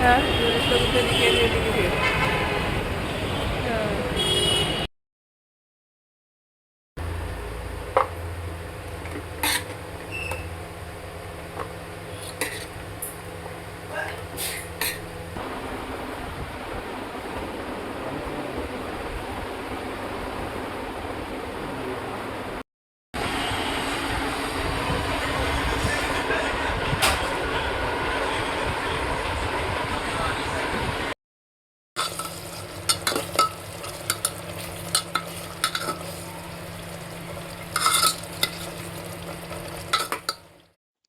हाँ, Yunus को मुझे दिखे नहीं दिखे। हाँ।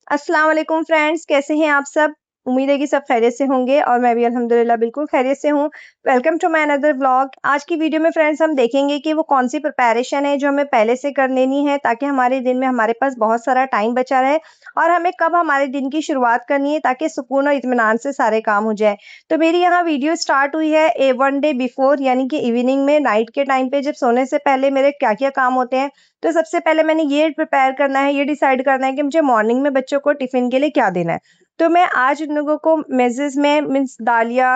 अस्सलाम वालेकुम फ्रेंड्स, कैसे हैं आप सब? उम्मीद है कि सब खैरियत से होंगे और मैं भी अल्हम्दुलिल्लाह बिल्कुल खैरियत से हूँ। Welcome to my another vlog. आज की वीडियो में फ्रेंड्स हम देखेंगे कि वो कौन-सी प्रिपरेशन है जो हमें पहले से कर लेनी है ताकि हमारे दिन में हमारे पास बहुत सारा टाइम बचा रहे और हमें कब हमारे दिन की शुरुआत करनी है ताकि सुकून और इत्मीनान से सारे काम हो जाए। तो मेरी यहाँ वीडियो स्टार्ट हुई है 1 डे बिफोर यानी कि इवनिंग में नाइट के टाइम पे जब सोने से पहले मेरे क्या-क्या काम होते हैं। तो सबसे पहले मैंने ये प्रिपेयर करना है, ये डिसाइड करना है कि मुझे मॉर्निंग में बच्चों को टिफ़िन के लिए क्या देना है। तो मैं आज उन लोगों को मेज़ेज़ में मीन्स दालिया,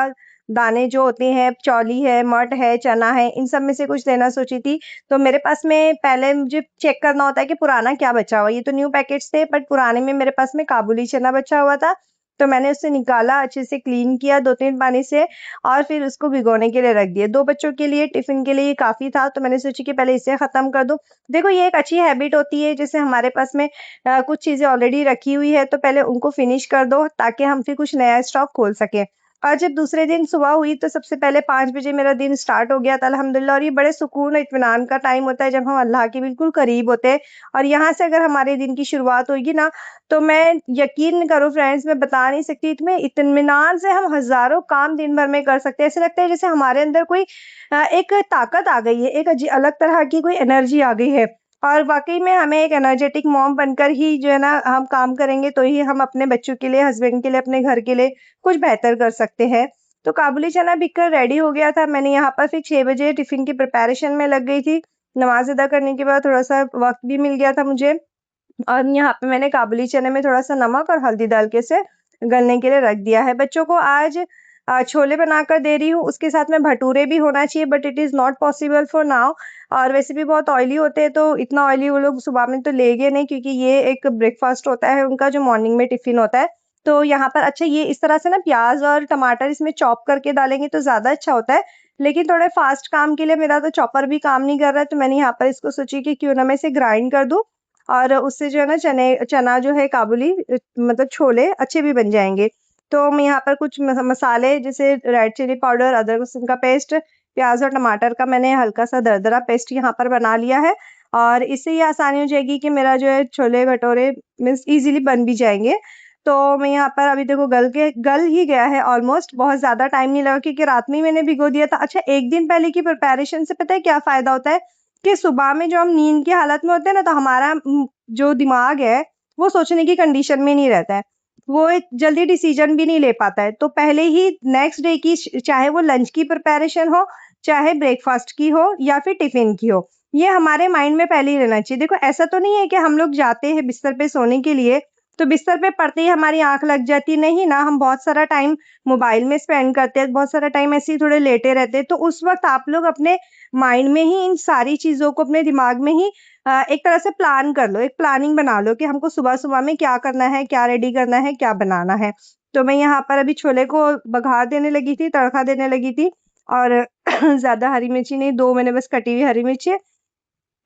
दाने जो होते हैं, चौली है, मट है, चना है, इन सब में से कुछ देना सोची थी। तो मेरे पास में पहले मुझे चेक करना होता है कि पुराना क्या बचा हुआ है। ये तो न्यू पैकेट्स थे बट पुराने में मेरे पास में काबुली चना बचा हुआ था। तो मैंने उसे निकाला, अच्छे से क्लीन किया 2-3 पानी से और फिर उसको भिगोने के लिए रख दिया। 2 बच्चों के लिए टिफ़िन के लिए ये काफ़ी था, तो मैंने सोचा कि पहले इसे ख़त्म कर दूँ। देखो ये एक अच्छी हैबिट होती है जैसे हमारे पास में कुछ चीज़ें ऑलरेडी रखी हुई है तो पहले उनको फिनिश कर दो ताकि हम फिर कुछ नया स्टॉक खोल सकें। और जब दूसरे दिन सुबह हुई तो सबसे पहले 5 बजे मेरा दिन स्टार्ट हो गया था अल्हम्दुलिल्लाह और ये बड़े सुकून और इत्मीनान का टाइम होता है जब हम अल्लाह के बिल्कुल करीब होते हैं और यहाँ से अगर हमारे दिन की शुरुआत होगी ना तो मैं यकीन करो फ्रेंड्स मैं बता नहीं सकती इतने इत्मीनान से हम हज़ारों काम दिन भर में कर सकते हैं। ऐसा लगता है जैसे हमारे अंदर कोई एक ताकत आ गई है, एक अलग तरह की कोई एनर्जी आ गई है और वाक़ई में हमें एक एनर्जेटिक मॉम बनकर ही जो है ना हम काम करेंगे तो ही हम अपने बच्चों के लिए, हस्बैंड के लिए, अपने घर के लिए कुछ बेहतर कर सकते हैं। तो काबुली चना बिक कर रेडी हो गया था, मैंने यहाँ पर फिर 6 बजे टिफ़िन की प्रिपरेशन में लग गई थी। नमाज़ अदा करने के बाद थोड़ा-सा वक़्त भी मिल गया था मुझे और यहाँ पे मैंने काबुली चने में थोड़ा-सा नमक और हल्दी डाल के इसे गलने के लिए रख दिया है। बच्चों को आज छोले बनाकर दे रही हूँ, उसके साथ में भटूरे भी होना चाहिए but it is not possible for now और वैसे भी बहुत ऑयली होते हैं, तो इतना ऑयली वो लोग सुबह में तो लेंगे नहीं क्योंकि ये एक ब्रेकफ़ास्ट होता है उनका जो मॉर्निंग में टिफ़िन होता है। तो यहाँ पर अच्छा ये इस तरह से ना प्याज़ और टमाटर इसमें चॉप करके डालेंगे तो ज़्यादा अच्छा होता है। लेकिन थोड़े फ़ास्ट काम के लिए मेरा तो चॉपर भी काम नहीं कर रहा है, तो मैंने यहाँ पर इसको सोची कि क्यों ना मैं इसे ग्राइंड कर दूँ और उससे जो है ना चना जो है काबुली मतलब छोले अच्छे भी बन जाएँगे। तो मैं यहाँ पर कुछ मसाले जैसे रेड चिली पाउडर, अदरक लहसुन का पेस्ट, प्याज़ और टमाटर का मैंने हल्का-सा दरदरा पेस्ट यहाँ पर बना लिया है और इससे ये आसानी हो जाएगी कि मेरा जो है छोले-भटूरे मीन्स ईज़िली बन भी जाएँगे। तो मैं यहाँ पर अभी देखो गल ही गया है ऑलमोस्ट, बहुत ज़्यादा टाइम नहीं लगा क्योंकि रात में ही मैंने भिगो दिया था। अच्छा 1 दिन पहले की प्रिपरेशन से पता है क्या फ़ायदा होता है? कि सुबह में जो हम नींद की हालत में होते हैं ना, तो हमारा जो दिमाग है, वो सोचने की कंडीशन में नहीं रहता है। वो एक जल्दी डिसीज़न भी नहीं ले पाता है। तो पहले ही नेक्स्ट डे की चाहे वो लंच की प्रिपरेशन हो, चाहे ब्रेकफ़ास्ट की हो या फिर टिफ़िन की हो, ये हमारे माइंड में पहले ही रहना चाहिए। देखो ऐसा तो नहीं है कि हम लोग जाते हैं बिस्तर पे सोने के लिए, तो बिस्तर पे पड़ते ही हमारी आँख लग जाती है, नहीं ना, हम बहुत सारा टाइम मोबाइल में स्पेंड करते हैं, बहुत सारा टाइम ऐसे ही थोड़े लेटे रहते हैं। तो उस वक़्त आप लोग अपने माइंड में ही इन सारी चीज़ों को अपने दिमाग में ही एक तरह से प्लान कर लो, एक प्लानिंग बना लो कि हमको सुबह-सुबह में क्या करना है, क्या रेडी करना है, क्या बनाना है। तो मैं यहाँ पर अभी छोले को बघार देने लगी थी, तड़का देने लगी थी और ज़्यादा हरी मिर्ची नहीं, 2 मैंने बस कटी हुई हरी मिर्ची,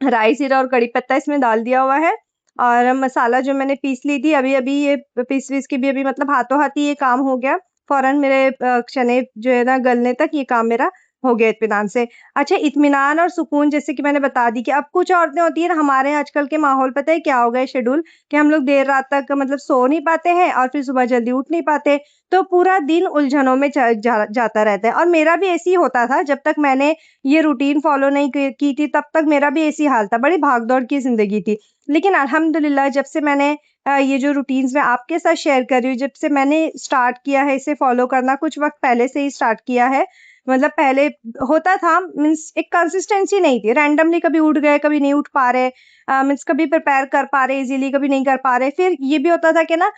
राई, जीरा और कड़ी पत्ता इसमें डाल दिया हुआ है और मसाला जो मैंने पीस ली थी, अभी-अभी ये पीस-वीस के भी अभी मतलब हाथों-हाथ ही ये काम हो गया। फ़ौरन मेरे चने जो है ना गलने तक ये काम मेरा हो गया इत्मीनान से। अच्छा इत्मीनान और सुकून जैसे कि मैंने बता दी कि अब कुछ औरतें होती हैं ना हमारे आजकल के माहौल पता है क्या हो गया है शेड्यूल कि हम लोग देर रात तक मतलब सो नहीं पाते हैं और फिर सुबह जल्दी उठ नहीं पाते। तो पूरा दिन उलझनों में जाता रहता है और मेरा भी ऐसे ही होता था जब तक मैंने ये रूटीन फ़ॉलो नहीं की थी तब तक मेरा भी ऐसी हाल था, बड़ी भाग-दौड़ की ज़िंदगी थी। लेकिन अल्हम्दुलिल्लाह जब से मैंने ये जो रूटीन्स मैं आपके साथ शेयर कर रही हूँ, जब से मैंने स्टार्ट किया है इसे फ़ॉलो करना, कुछ वक़्त पहले से ही स्टार्ट किया है। मतलब पहले होता था मीन्स एक कंसिस्टेंसी नहीं थी, रैंडमली कभी उठ गए, कभी नहीं उठ पा रहे मीन्स कभी प्रिपेयर कर पा रहे इज़िली, कभी नहीं कर पा रहे। फिर ये भी होता था कि ना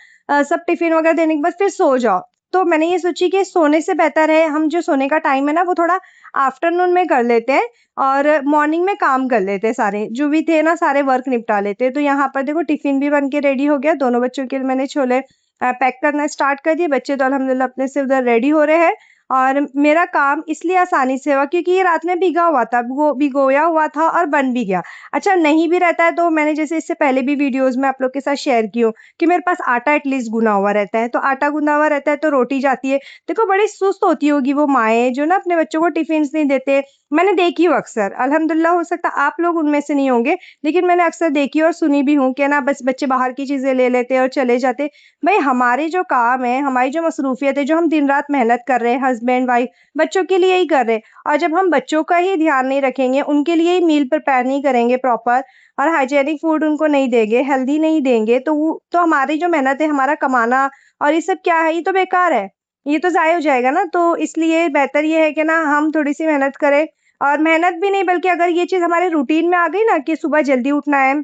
सब टिफ़िन वग़ैरह देने के बाद फिर सो जाओ। तो मैंने ये सोची कि सोने से बेहतर है हम जो सोने का टाइम है ना वो थोड़ा आफ्टरनून में कर लेते हैं और मॉर्निंग में काम कर लेते हैं, सारे जो भी थे ना सारे वर्क निपटा लेते हैं। तो यहाँ पर देखो टिफिन भी बन के रेडी हो गया, दोनों बच्चों के लिए मैंने छोले पैक करना स्टार्ट कर दिए। बच्चे तो अल्हम्दुलिल्लाह अपने से उधर रेडी हो रहे हैं और मेरा काम इसलिए आसानी से हुआ क्योंकि ये रात में भीगा हुआ था, वो भिगोया हुआ था और बन भी गया। अच्छा नहीं भी रहता है तो मैंने जैसे इससे पहले भी वीडियोज़ में आप लोग के साथ शेयर की हूँ कि मेरे पास आटा एटलीस्ट गुना हुआ रहता है, तो आटा गुना हुआ रहता है तो रोटी जाती है। देखो बड़ी सुस्त होती होगी वो माएँ जो ना अपने बच्चों को टिफ़िन्स नहीं देते। मैंने देखी हूँ अक्सर, अल्हम्दुलिल्लाह हो सकता है आप लोग उनमें से नहीं होंगे, लेकिन मैंने अक्सर देखी और सुनी भी हूँ कि ना बस बच्चे बाहर की चीज़ें ले लेते हैं और चले जाते। भई हमारे जो काम है, हमारी जो मसरूफ़ियत है, जो हम दिन-रात मेहनत कर रहे हैं, हस्बैंड-वाइफ बच्चों के लिए ही कर रहे हैं और जब हम बच्चों का ही ध्यान नहीं रखेंगे, उनके लिए ही मील प्रिपेयर नहीं करेंगे प्रॉपर और हाइजीनिक फूड उनको नहीं देंगे, हेल्दी नहीं देंगे, तो हमारी जो मेहनत है, हमारा कमाना और ये सब क्या है, ये तो बेकार है। ये तो ज़ाया हो जाएगा ना, तो इसलिए बेहतर ये है कि ना हम थोड़ी-सी मेहनत करें और मेहनत भी नहीं बल्कि अगर ये चीज़ हमारे रूटीन में आ गई ना कि सुबह जल्दी उठना है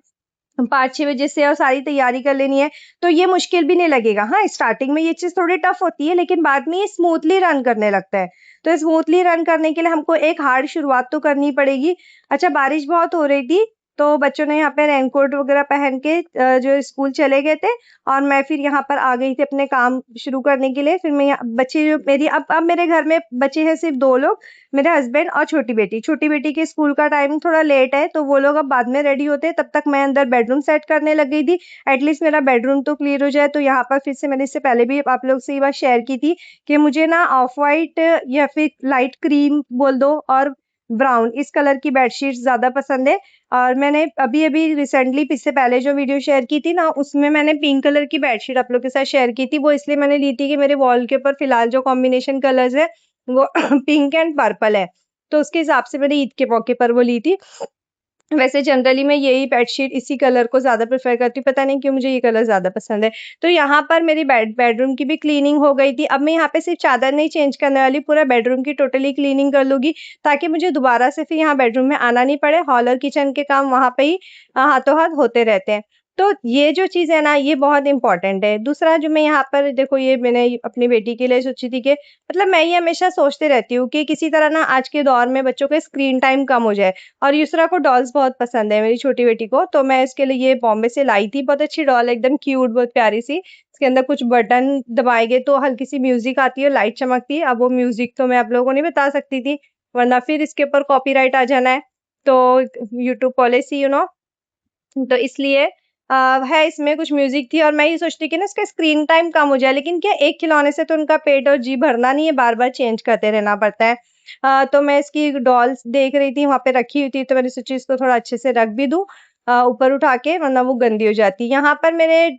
5-6 बजे से और सारी तैयारी कर लेनी है, तो ये मुश्किल भी नहीं लगेगा। हाँ, स्टार्टिंग में ये चीज़ थोड़ी टफ़ होती है, लेकिन बाद में ये स्मूथली रन करने लगता है। तो स्मूथली रन करने के लिए हमको एक हार्ड शुरुआत तो करनी पड़ेगी। अच्छा, बारिश बहुत हो रही थी, तो बच्चों ने यहाँ पे रेनकोट वगैरह पहन के जो स्कूल चले गए थे और मैं फिर यहाँ पर आ गई थी अपने काम शुरू करने के लिए। फिर मैं यहाँ बच्चे जो मेरी अब मेरे घर में बचे हैं सिर्फ़ 2 लोग, मेरे हस्बैंड और छोटी बेटी। छोटी बेटी के स्कूल का टाइम थोड़ा लेट है, तो वो लोग अब बाद में रेडी होते हैं, तब तक मैं अंदर बेडरूम सेट करने लग गई थी। एटलीस्ट मेरा बेडरूम तो क्लियर हो जाए, तो यहाँ पर फिर से मैंने इससे पहले भी आप लोग से ये बात शेयर की थी कि मुझे ना ऑफ व्हाइट या फिर लाइट क्रीम बोल दो और ब्राउन इस कलर की बेडशीट्स ज़्यादा पसंद है। और मैंने अभी-अभी रिसेंटली इससे पहले जो वीडियो शेयर की थी ना, उसमें मैंने पिंक कलर की बेडशीट आप लोग के साथ शेयर की थी। वो इसलिए मैंने ली थी कि मेरे वॉल के ऊपर फिलहाल जो कॉम्बिनेशन कलर्स है वो पिंक एंड पर्पल है, तो उसके हिसाब से मैंने ईद के मौके पर वो ली थी। वैसे जनरली मैं यही बेडशीट इसी कलर को ज़्यादा प्रेफ़र करती हूँ, पता नहीं क्यों मुझे ये कलर ज़्यादा पसंद है। तो यहाँ पर मेरी बेडरूम की भी क्लीनिंग हो गई थी। अब मैं यहाँ पे सिर्फ़ चादर नहीं चेंज करने वाली, पूरा बेडरूम की टोटली क्लीनिंग कर लूँगी, ताकि मुझे दोबारा से फिर यहाँ बेडरूम में आना नहीं पड़े। हॉल और किचन के काम वहाँ पे ही हाथों-हाथ होते रहते हैं। तो ये जो चीज़ है ना, ये बहुत इम्पोर्टेंट है। दूसरा जो मैं यहाँ पर देखो ये मैंने अपनी बेटी के लिए सोची थी कि मतलब मैं ये हमेशा सोचती रहती हूँ कि किसी तरह ना आज के दौर में बच्चों का स्क्रीन टाइम कम हो जाए। और युसरा को डॉल्स बहुत पसंद है, मेरी छोटी बेटी को, तो मैं इसके लिए ये बॉम्बे से लाई थी, बहुत अच्छी डॉल है, एकदम क्यूट, बहुत प्यारी-सी। इसके अंदर कुछ बटन दबाएँगे तो हल्की-सी म्यूज़िक आती है, लाइट चमकती है। अब वो म्यूज़िक तो मैं आप लोगों को नहीं बता सकती थी, वरना फिर इसके ऊपर कॉपीराइट आ जाना है। तो यूट्यूब पॉलिसी तो इसलिए है इसमें कुछ म्यूज़िक थी और मैं ये सोचती कि ना इसका स्क्रीन टाइम कम हो जाए, लेकिन क्या एक खिलौने से तो उनका पेट और जी भरना नहीं है, बार-बार चेंज करते रहना पड़ता है। तो मैं इसकी डॉल्स देख रही थी, वहाँ पे रखी हुई थी, तो मैंने सोची इसको थोड़ा अच्छे से रख भी दूँ ऊपर उठा के, वरना वो गंदी हो जाती। यहाँ पर मेरे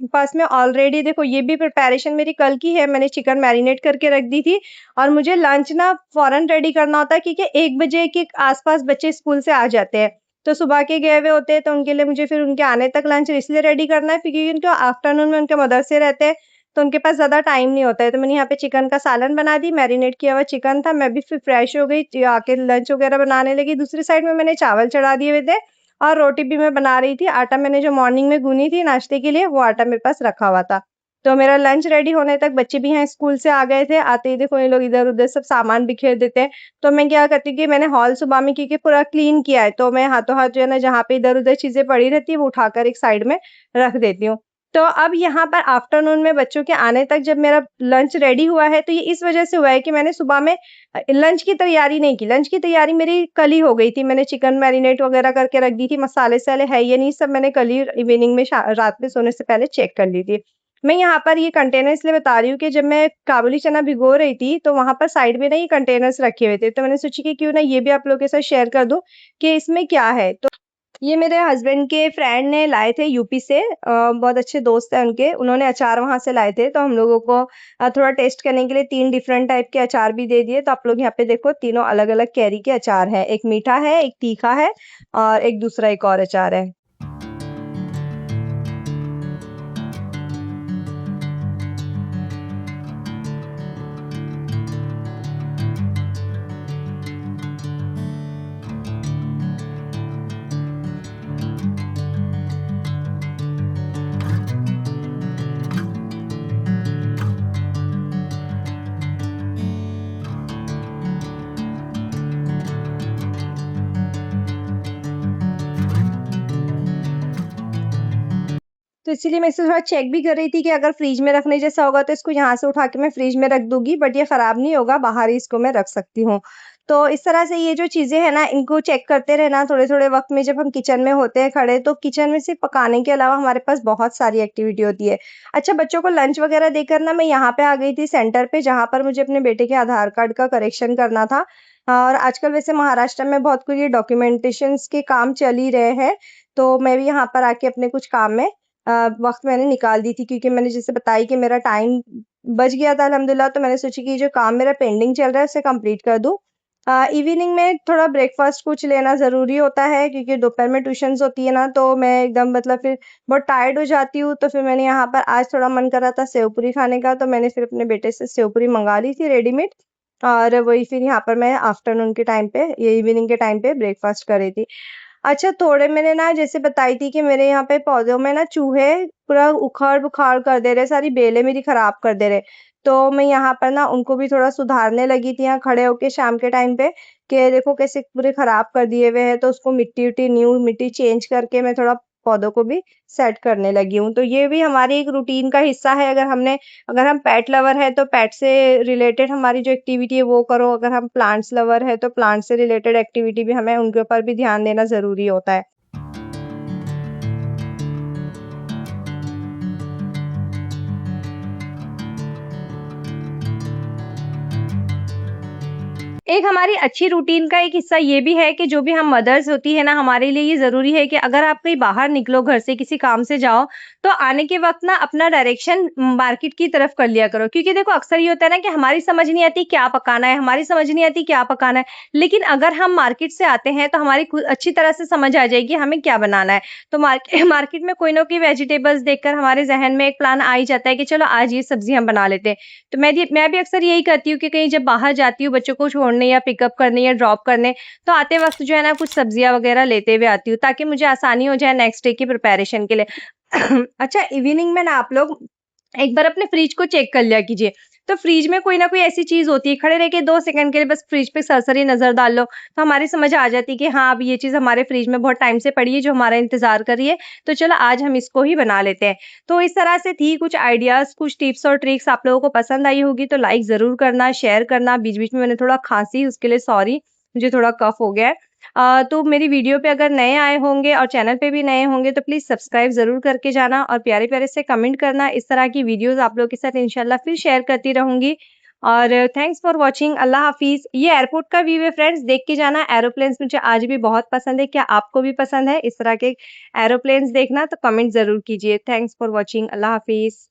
पास में ऑलरेडी देखो ये भी प्रिपरेशन मेरी कल की है, मैंने चिकन मैरिनेट करके रख दी थी और मुझे लंच ना फ़ौरन रेडी करना होता है क्योंकि 1 बजे के आस-पास बच्चे स्कूल से आ जाते हैं। तो सुबह के गए हुए होते हैं, तो उनके लिए मुझे फिर उनके आने तक लंच इसलिए रेडी करना है क्योंकि उनको आफ्टरनून में उनके मदरसे रहते हैं, तो उनके पास ज़्यादा टाइम नहीं होता है। तो मैंने यहाँ पे चिकन का सालन बना दी, मैरिनेट किया हुआ चिकन था, मैं भी फिर फ्रेश हो गई, आके लंच वगैरह बनाने लगी। दूसरी साइड में मैंने चावल चढ़ा दिए हुए थे और रोटी भी मैं बना रही थी। आटा मैंने जो मॉर्निंग में गूँनी थी नाश्ते के लिए, वो आटा मेरे पास रखा हुआ था। तो मेरा लंच रेडी होने तक बच्चे भी यहाँ स्कूल से आ गए थे। आते ही देखो ये लोग इधर-उधर सब सामान बिखेर देते हैं। तो मैं क्या करती हूँ कि मैंने हॉल सुबह में क्योंकि पूरा क्लीन किया है, तो मैं हाथों-हाथ जो है ना जहाँ पे इधर-उधर चीज़ें पड़ी रहती हैं, वो उठाकर एक साइड में रख देती हूँ। तो अब यहाँ पर आफ्टरनून में बच्चों के आने तक जब मेरा लंच रेडी हुआ है, तो ये इस वज़ह से हुआ है कि मैंने सुबह में लंच की तैयारी नहीं की। लंच की तैयारी मेरी कल ही हो गई थी। मैंने चिकन मैरिनेट वग़ैरह करके रख दी थी, मसाले-वसाले है ये नहीं, सब मैंने कल ही इवनिंग में रात में सोने से पहले चेक कर ली थी। मैं यहाँ पर ये कंटेनर इसलिए बता रही हूँ कि जब मैं काबुली चना भिगो रही थी, तो वहाँ पर साइड में ना ये कंटेनर्स रखे हुए थे, तो मैंने सोची कि क्यों ना ये भी आप लोगों के साथ शेयर कर दूँ कि इसमें क्या है। तो ये मेरे हस्बैंड के फ्रेंड ने लाए थे यूपी से बहुत अच्छे दोस्त हैं उनके, उन्होंने अचार वहाँ से लाए थे, तो हम लोगों को थोड़ा टेस्ट करने के लिए 3 डिफरेंट टाइप के अचार भी दे दिए। तो आप लोग यहाँ पे देखो तीनों अलग-अलग कैरी के अचार हैं, एक मीठा है, एक तीखा है और एक दूसरा एक और अचार है। इसीलिए मैं इसे थोड़ा चेक भी कर रही थी कि अगर फ्रिज में रखने जैसा होगा तो इसको यहाँ से उठा के मैं फ्रिज में रख दूँगी, बट ये खराब नहीं होगा, बाहर ही इसको मैं रख सकती हूँ। तो इस तरह से ये जो चीज़ें हैं ना, इनको चेक करते रहना थोड़े-थोड़े वक़्त में जब हम किचन में होते हैं खड़े, तो किचन में सिर्फ़ पकाने के अलावा हमारे पास बहुत सारी एक्टिविटी होती है। अच्छा, बच्चों को लंच वग़ैरह देकर ना मैं यहाँ पे आ गई थी सेंटर पे, जहाँ पर मुझे अपने बेटे के आधार कार्ड का करेक्शन करना था। और आजकल वैसे महाराष्ट्र में बहुत कुछ ये डॉक्यूमेंटेशंस के काम चल ही रहे हैं, तो मैं भी यहाँ पर आके अपने कुछ काम में वक़्त मैंने निकाल दी थी, क्योंकि मैंने जैसे बताई कि मेरा टाइम बच गया था अल्हम्दुलिल्लाह, तो मैंने सोचा कि जो काम मेरा पेंडिंग चल रहा है उसे कंप्लीट कर दूँ। इवनिंग में थोड़ा ब्रेकफ़ास्ट कुछ लेना ज़रूरी होता है, क्योंकि दोपहर में ट्यूशन्स होती है ना, तो मैं एकदम मतलब फिर बहुत टायर्ड हो जाती हूँ, तो फिर मैंने यहाँ पर आज थोड़ा मन कर रहा था सेव पूरी खाने का, तो मैंने फिर अपने बेटे से सेव पूरी मँगा ली थी रेडीमेड, और वही फिर यहाँ पर मैं आफ्टरनून के टाइम पे, ये इवनिंग के टाइम पे ब्रेकफ़ास्ट कर रही थी। अच्छा, थोड़े मैंने ना जैसे बताई थी कि मेरे यहाँ पे पौधों में ना चूहे पूरा उखाड़-पुखाड़ कर दे रहे, सारी बेलें मेरी खराब कर दे रहे। तो मैं यहाँ पर ना उनको भी थोड़ा सुधारने लगी थी यहाँ खड़े होके शाम के टाइम पे, कि देखो कैसे पूरे खराब कर दिए हुए हैं, तो उसको मिट्टी-विट्टी न्यू मिट्टी चेंज करके मैं थोड़ा पौधों को भी सेट करने लगी हूँ। तो ये भी हमारी एक रूटीन का हिस्सा है, अगर हम पेट लवर हैं तो पेट से रिलेटेड हमारी जो एक्टिविटी है वो करो, अगर हम प्लांट्स लवर है तो प्लांट से रिलेटेड एक्टिविटी भी हमें उनके ऊपर भी ध्यान देना ज़रूरी होता है। एक हमारी अच्छी रूटीन का एक हिस्सा ये भी है कि जो भी हम मदर्स होती है ना, हमारे लिए ये ज़रूरी है कि अगर आप कहीं बाहर निकलो घर से किसी काम से जाओ, तो आने के वक़्त ना अपना डायरेक्शन मार्केट की तरफ कर लिया करो। क्योंकि देखो अक्सर ये होता है ना कि हमारी समझ नहीं आती क्या पकाना है, हमारी समझ नहीं आती क्या पकाना है। लेकिन अगर हम मार्केट से आते हैं तो हमारी खुद अच्छी तरह से समझ आ जाएगी हमें क्या बनाना है। तो मार्केट में कोई ना कोई वेजिटेबल्स देखकर हमारे ज़हन में एक प्लान आ ही जाता है कि चलो आज ये सब्ज़ी हम बना लेते हैं। तो मैं भी अक्सर यही करती हूँ कि कहीं जब बाहर जाती हूँ बच्चों को छोड़ने या पिकअप करने या ड्रॉप करने, तो आते वक़्त जो है ना कुछ सब्जियाँ वग़ैरह लेते हुए आती हूँ, ताकि मुझे आसानी हो जाए नेक्स्ट डे की प्रिपरेशन के लिए। अच्छा, इवनिंग में ना आप लोग एक बार अपने फ्रिज को चेक कर लिया कीजिए। तो फ्रिज में कोई ना कोई ऐसी चीज़ होती है, खड़े रह के 2 सेकंड के लिए बस फ्रिज पे सरसरी नज़र डाल लो, तो हमारी समझ आ जाती है कि हाँ, अब ये चीज़ हमारे फ्रिज में बहुत टाइम से पड़ी है, जो हमारा इंतज़ार कर रही है, तो चलो आज हम इसको ही बना लेते हैं। तो इस तरह से थी कुछ आइडियाज़, कुछ टिप्स और ट्रिक्स। आप लोगों को पसंद आई होगी तो लाइक ज़रूर करना, शेयर करना। बीच-बीच में मैंने थोड़ा खाँसी, उसके लिए सॉरी, मुझे थोड़ा कफ़ हो गया है। तो मेरी वीडियो पे अगर नए आए होंगे और चैनल पे भी नए होंगे तो प्लीज़ सब्सक्राइब ज़रूर करके जाना और प्यारे-प्यारे से कमेंट करना। इस तरह की वीडियोज़ आप लोगों के साथ इंशाल्लाह फिर शेयर करती रहूँगी। और थैंक्स फॉर वॉचिंग। अल्लाह हाफ़िज़। ये एयरपोर्ट का व्यू है फ्रेंड्स, देख के जाना। एरोप्लेन्स मुझे आज भी बहुत पसंद है। क्या आपको भी पसंद है इस तरह के एरोप्लेन्स देखना? तो कमेंट ज़रूर कीजिए। Thanks for watching. अल्लाह हाफ़िज़।